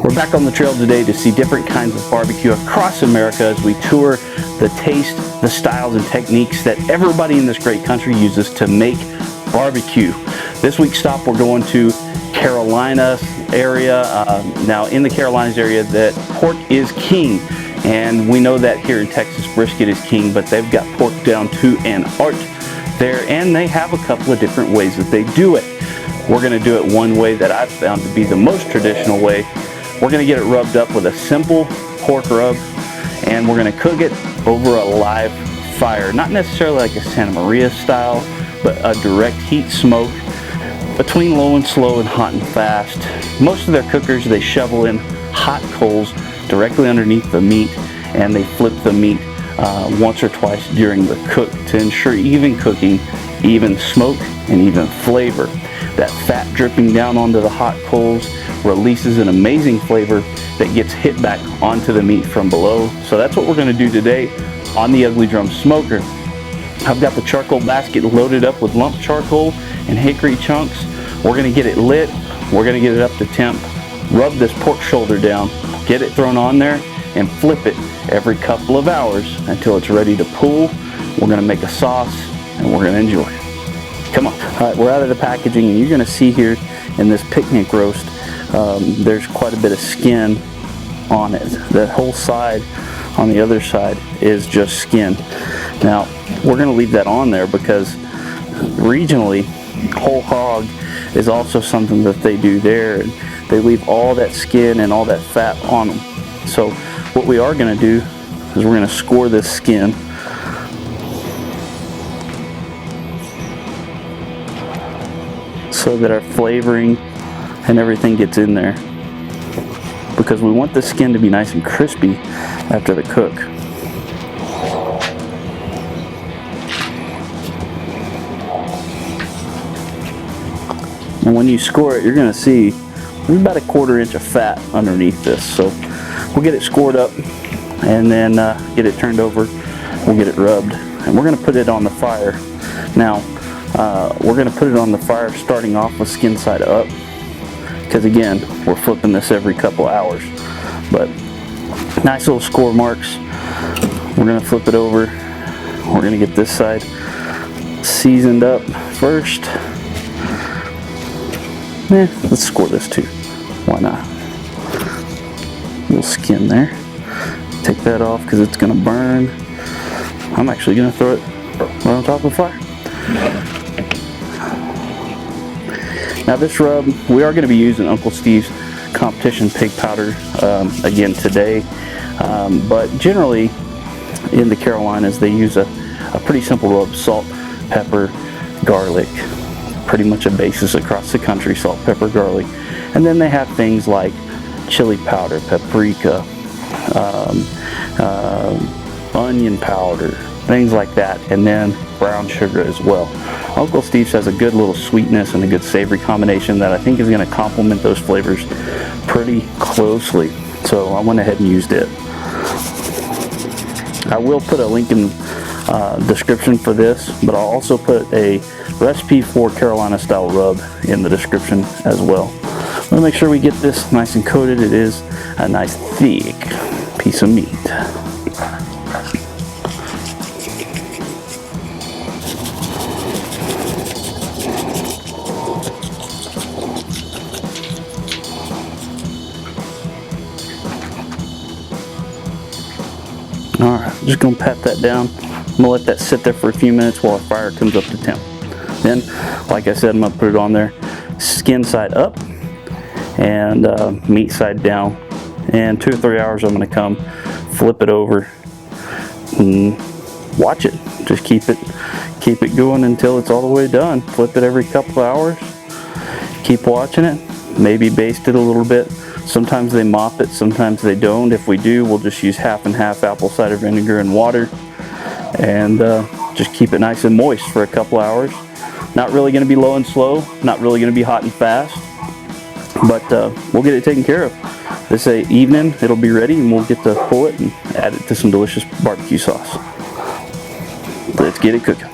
We're back on the trail today to see different kinds of barbecue across America as we tour the taste, the styles, and techniques that everybody in this great country uses to make barbecue. This week's stop, we're going to Carolina area. Now in the Carolinas area, that pork is king, and we know that here in Texas brisket is king, but they've got pork down to an art there, and they have a couple of different ways that they do it. We're going to do it one way that I've found to be the most traditional way. We're going to get it rubbed up with a simple pork rub, and we're going to cook it over a live fire. Not necessarily like a Santa Maria style, but a direct heat smoke between low and slow and hot and fast. Most of their cookers, they shovel in hot coals directly underneath the meat, and they flip the meat once or twice during the cook to ensure even cooking, even smoke, and even flavor. That fat dripping down onto the hot coals releases an amazing flavor that gets hit back onto the meat from below. So that's what we're going to do today on the Ugly Drum Smoker. I've got the charcoal basket loaded up with lump charcoal and hickory chunks. We're going to get it lit. We're going to get it up to temp, rub this pork shoulder down, get it thrown on there, and flip it every couple of hours until it's ready to pull. We're going to make a sauce, and we're going to enjoy it. Come on. All right, we're out of the packaging, and you're going to see here in this picnic roast, there's quite a bit of skin on it. The whole side on the other side is just skin. Now, we're going to leave that on there because regionally, whole hog is also something that they do there. They leave all that skin and all that fat on them. So what we are going to do is we're going to score this skin. So that our flavoring and everything gets in there, because we want the skin to be nice and crispy after the cook. And when you score it, you're going to see there's about a 1/4 inch of fat underneath this. So we'll get it scored up and then get it turned over. We'll get it rubbed, and we're going to put it on the fire. Now we're going to put it on the fire starting off with skin side up, because again, we're flipping this every couple hours. But nice little score marks. We're going to flip it over. We're going to get this side seasoned up first. Let's score this too. Why not? Little skin there. Take that off because it's going to burn. I'm actually going to throw it right on top of the fire. Now this rub, we are going to be using Uncle Steve's competition pig powder again today, but generally in the Carolinas they use a pretty simple rub: salt, pepper, garlic, pretty much a basis across the country: salt, pepper, garlic. And then they have things like chili powder, paprika, onion powder, things like that, and then brown sugar as well. Uncle Steve's has a good little sweetness and a good savory combination that I think is going to complement those flavors pretty closely. So I went ahead and used it. I will put a link in description for this, but I'll also put a recipe for Carolina style rub in the description as well. I'm going to make sure we get this nice and coated. It is a nice thick piece of meat. Alright, just going to pat that down. I'm going to let that sit there for a few minutes while our fire comes up to temp. Then, like I said, I'm going to put it on there, skin side up and meat side down. And 2 or 3 hours I'm going to come, flip it over, and watch it. Just keep it going until it's all the way done. Flip it every couple of hours. Keep watching it. Maybe baste it a little bit. Sometimes they mop it, sometimes they don't. If we do, we'll just use half and half apple cider vinegar and water, and just keep it nice and moist for a couple hours. Not really going to be low and slow, not really going to be hot and fast, but we'll get it taken care of. This evening it'll be ready, and we'll get to pull it and add it to some delicious barbecue sauce. Let's get it cooking.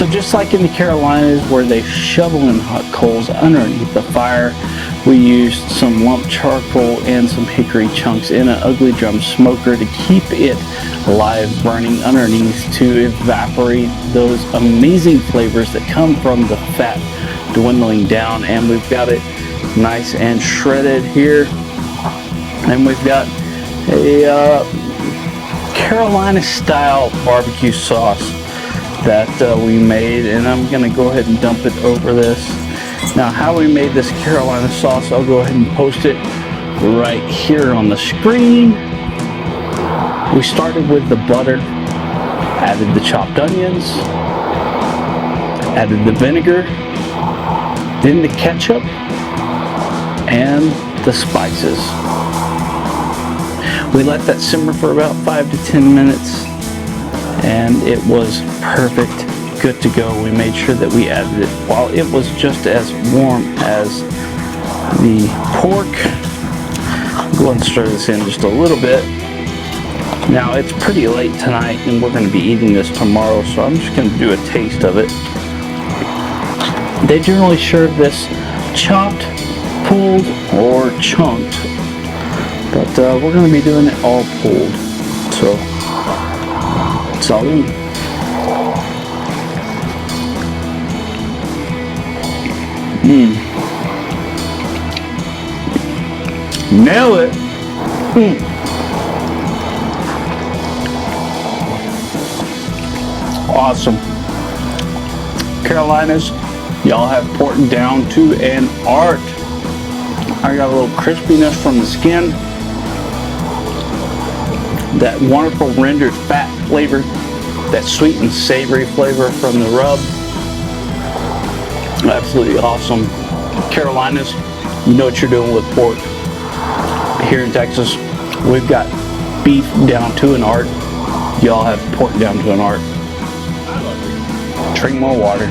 So just like in the Carolinas where they shovel in hot coals underneath the fire, we used some lump charcoal and some hickory chunks in an ugly drum smoker to keep it live burning underneath to evaporate those amazing flavors that come from the fat dwindling down. And we've got it nice and shredded here. And we've got a Carolina style barbecue sauce that we made, and I'm gonna go ahead and dump it over this. Now, how we made this Carolina sauce, I'll go ahead and post it right here on the screen. We started with the butter, added the chopped onions, added the vinegar, then the ketchup, and the spices. We let that simmer for about 5 to 10 minutes, and it was perfect, good to go. We made sure that we added it while it was just as warm as the pork. Go ahead and stir this in just a little bit. Now, it's pretty late tonight, and we're going to be eating this tomorrow, so I'm just going to do a taste of it. They generally serve this chopped, pulled, or chunked, but we're going to be doing it all pulled, so it's all in. Nail it. Awesome. Carolinas, y'all have pork down to an art. I got a little crispiness from the skin, that wonderful rendered fat flavor, that sweet and savory flavor from the rub. Absolutely awesome. Carolinas, you know what you're doing with pork. Here in Texas, we've got beef down to an art. Y'all have pork down to an art. Drink more water.